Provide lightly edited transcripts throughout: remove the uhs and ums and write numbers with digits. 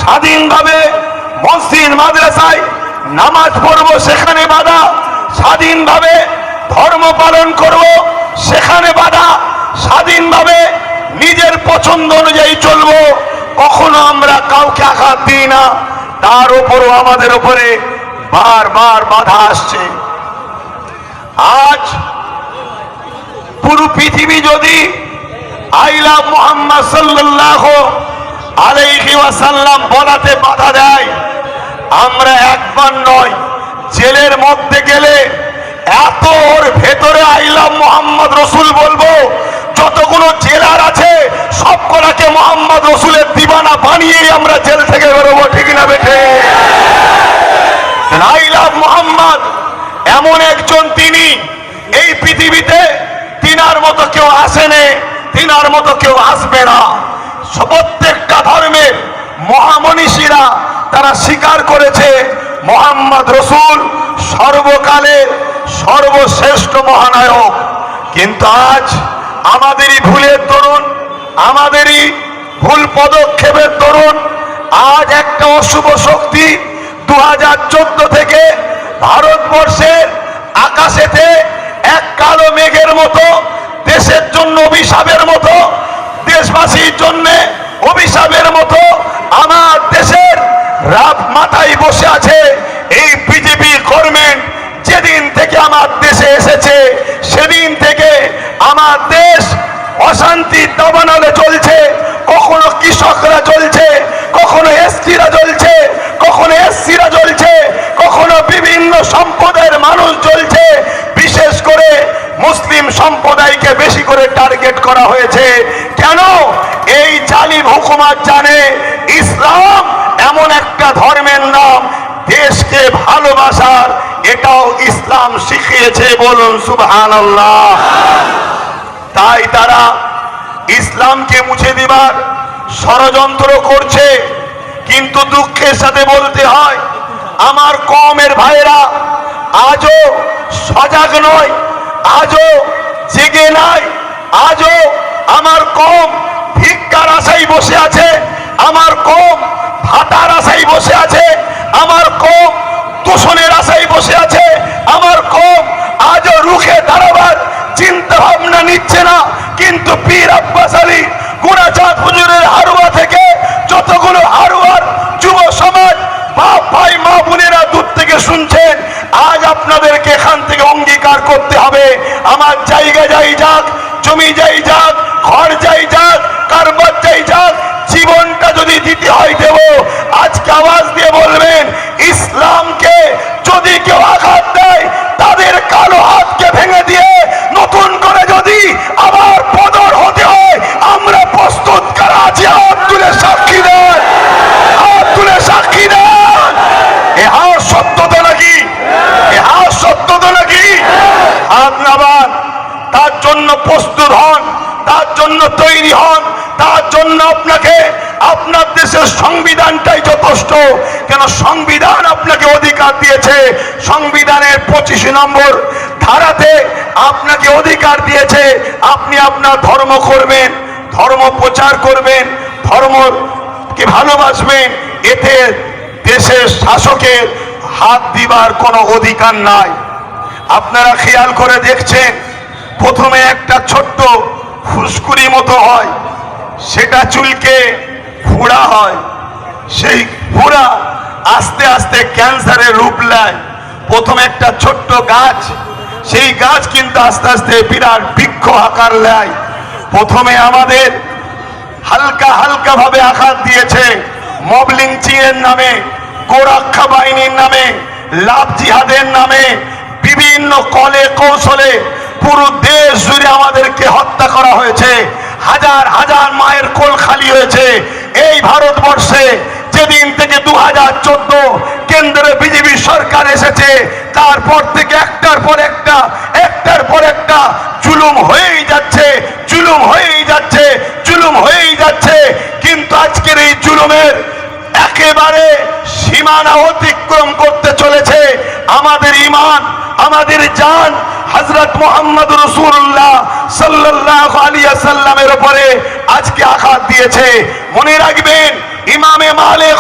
স্বাধীনভাবে মসজিদ মাদ্রাসায় নামাজ পড়বো সেখানে বাধা, স্বাধীনভাবে ধর্ম পালন করব সেখানে বাধা, স্বাধীনভাবে নিজের পছন্দ অনুযায়ী চলবো, কখনো আমরা কাউকে আঘাত দিই না। তার উপরও আমাদের উপরে বারবার বাধা আসছে। আজ পুরো পৃথিবী যদি আই লাভ মুহাম্মদ সাল্লাল্লাহু আলাইহি ওয়াসাল্লাম বলাতে বাধা দেয়, আমরা একবার নয়, জেলের মধ্যে গেলে এত ওর ভেতরে আই লাভ মুহাম্মদ রসুল বলবো, যতগুলো জেলার আছে সবগুলাকে মুহাম্মদ রসুলের দিবানা বানিয়ে আমরা জেল থেকে বেরোবো, ঠিক না বেঠে? আই লাভ মুহাম্মদ এমন একজন, তিনি এই পৃথিবীতে তিনার মতো কেউ আসেনি, তিনার মতো কেউ আসবে না। প্রত্যেকটা ধর্মের মহামনীষীরা তারা স্বীকার করেছে মুহাম্মদ রসুল সর্বকালের সর্বশ্রেষ্ঠ মহানায়ক। কিন্তু আজ আমাদেরই ভুলের দরুন, আমাদেরই ভুল পদক্ষেপের দরুন আজ একটা অশুভ শক্তি 2014 থেকে ভারতবর্ষের আকাশেতে এক কালো মেঘের মতো, দেশের জন্য অভিশাপের মতো, দেশবাসীর জন্য অভিশাপের মতো আমার দেশের রাত মাথায় বসে আছে। এই বিজেপি গভর্নমেন্ট যেদিন থেকে আমার দেশে এসেছে সেদিন থেকে আমার দেশ অশান্তির দাবানলে চলছে। কখনো কৃষকরা চলছে, কখনো এসটিরা চলছে, কখনো এসসিরা চলছে, কখনো বিভিন্ন সম্প্রদায়ের মানুষ চলছে। বিশেষ করে মুসলিম সম্প্রদায়কে বেশি করে টার্গেট করা হয়েছে। কেন? এই জালিম হুকুমত জানে ইসলাম এমন একটা ধর্মের নাম, দেশকে ভালোবাসার এটাও ইসলাম শিখিয়েছে, বলুন সুবহানাল্লাহ। তাই তারা ইসলামকে মুছে দিবার ষড়যন্ত্র করছে। কিন্তু দুঃখের সাথে বলতে হয়, আমার কওমের ভাইরা আজও সজাগ নয়, আজও জেগে নাই, আজও আমার কওম ভিক্ষার আশায় বসে আছে, আমার কওম ভাতার আশায় বসে আছে, আমার কওম দূষণের আশায় বসে আছে, আমার কওম আজও রুখে দাঁড়াবার চিন্তা ভাবনা নিচ্ছে না। কিন্তু পীর আব্বাস আলী গুনাচাঁদ হুজুরের হারুয়া থেকে যতগুলো হারুয়ার যুব সমাজ, বাপ ভাই মা বোনেরা দূর থেকে শুনছেন, আজ আপনাদেরকে এখান থেকে অঙ্গীকার করতে হবে, আমার জায়গা যাই যাক, জমি যাই যাক, ঘর যাই যাক, কারবার যাই যাক, জীবনটা যদি দিতে হয় দেব। আজকে আওয়াজ দিয়ে বলবেন, ইসলামকে যদি কেউ আঘাত দেয় তাদের কালো হাতকে ভেঙে দিয়ে নতুন করে যদি আবার বদর হতে হয়, আমরা প্রস্তুত করা আছি। হাত তুলে সাক্ষী দেন, হাত তুলে সাক্ষী দেন। এ হাত সত্য তো নাকি? এ হাত সত্য তো নাকি? হাত নামান, তার জন্য প্রস্তুত হন, তার জন্য তৈরি হন, তার জন্য আপনাকে আপনার দেশের সংবিধানটাই যথেষ্ট। কেন? সংবিধান আপনাকে অধিকার দিয়েছে, সংবিধানের 25 নম্বর ধারাতে আপনাকে অধিকার দিয়েছে আপনি আপনার ধর্ম করবেন, ধর্ম প্রচার করবেন, ধর্মকে ভালোবাসবেন। এতে দেশের শাসকের হাত দিবার কোনো অধিকার নাই। আপনারা খেয়াল করে দেখছেন, প্রথমে একটা ছোট্ট ফুসকুড়ি মতো হয়, সেটা চুলকে ফোড়া হয়, সেই ফোড়া আস্তে আস্তে ক্যান্সারের রূপ নেয়। প্রথমে একটা ছোট্ট গাছ, সেই গাছ কিন্তু আস্তে আস্তে বিরাট বৃক্ষ আকার নেয়। প্রথমে আমাদের হালকা হালকা ভাবে আঘাত দিয়েছে মব লিঞ্চিং এর নামে, গোরক্ষা বাহিনীর নামে, লাভ জিহাদের নামে, বিভিন্ন কলে কৌশলে পুরো দেশ জুড়ে আমাদেরকে হত্যা করা হয়েছে। হাজার হাজার মায়ের কোল খালি হয়েছে এই ভারতবর্ষে। যেদিন থেকে 2014 কেন্দ্রে বিজেপি সরকার এসেছে, তারপর থেকে একটার পর একটা, একটার পর একটা জুলুম হয়েই যাচ্ছে, জুলুম হয়েই যাচ্ছে, জুলুম হয়েই যাচ্ছে। কিন্তু আজকের এই জুলুমের একেবারে সীমানা অতিক্রম করতে চলেছে আমাদের ঈমান, আমাদের জান হযরত মুহাম্মদ রাসূলুল্লাহ সাল্লাল্লাহু আলাইহি ওয়াসাল্লামের উপরে আজকে আঘাত দিয়েছে। মনে রাখবেন, ইমামে মালিক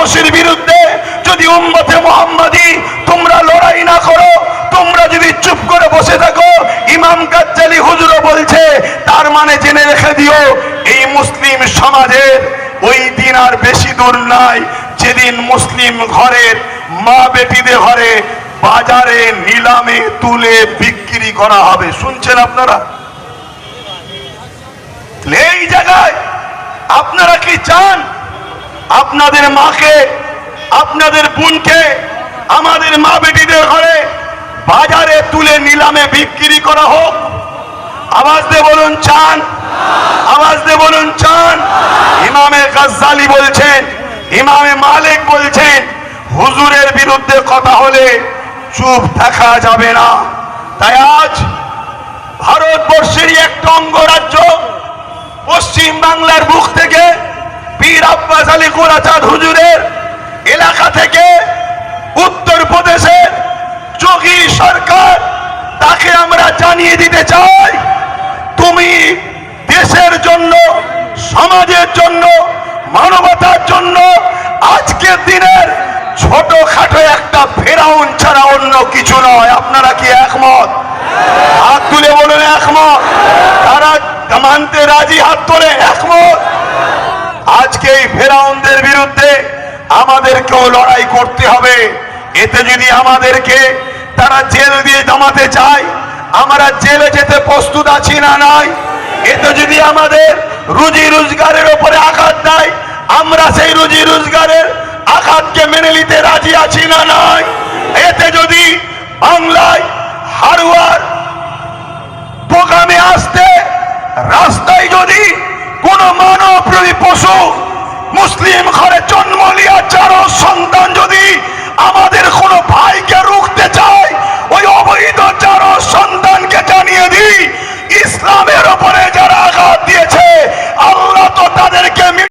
তাপসীর বিরুদ্ধে যদি উম্মতে মুহাম্মাদি তোমরা লড়াই না করো, তোমরা যদি চুপ করে বসে থাকো, ইমাম গাজ্জালি হুজুরও বলছে, তার মানে জেনে রেখে দিও এই মুসলিম সমাজের ওই দিন আর বেশি দূর নাই যেদিন মুসলিম ঘরের মা বেটিদের ঘরে বাজারে নিলামে তুলে বিক্রি করা হবে। শুনছেন আপনারা? এই জায়গায় আপনারা কি চান আপনাদের মাকে, আপনাদের বোনকে, আমাদের মা বেটিদের ঘরে বাজারে তুলে নিলামে বিক্রি করা হোক? আওয়াজ দিয়ে বলুন চান? আওয়াজ দিয়ে বলুন চান? ইমামে গাজ্জালি বলছেন, ইমামে মালিক বলছেন, হুজুরের বিরুদ্ধে কথা হলে চুপ থাকা যাবে না। তাই আজ ভারতবর্ষেরই একটা অঙ্গরাজ্য পশ্চিম বাংলার বুক থেকে পীর আব্বাস আলী গোলাচাঁদ হুজুরের এলাকা থেকে উত্তরপ্রদেশের যোগী সরকার, তাকে আমরা জানিয়ে দিতে চাই, তুমি দেশের জন্য, সমাজের জন্য, মানবতার জন্য আজকের দিনের ছোটখাটো একটা ফেরাউন ছাড়া অন্য কিছু নয়। আপনারা কি একমত? হাত তুলে বলুন একমত। তারা মানতে রাজি, হাত তোলে একমত। আজকে এই ফেরাউনদের বিরুদ্ধে আমাদেরকেও লড়াই করতে হবে। এতে যদি আমাদেরকে তারা জেল দিয়ে জমাতে চায়, আমরা জেলে যেতে প্রস্তুত আছি না নাই? এতে যদি আমাদের রুজি রোজগারের উপরে আঘাত দেয়, আমরা সেই রুজি রোজগারের আঘাতকে মেনে নিতে রাজি আছি না নাই? এতে যদি বাংলায় হারুয়ার প্রোগ্রামে আসতে রাস্তায় যদি কোনো মানবপ্রেমী পশু মুসলিম ঘরে জন্ম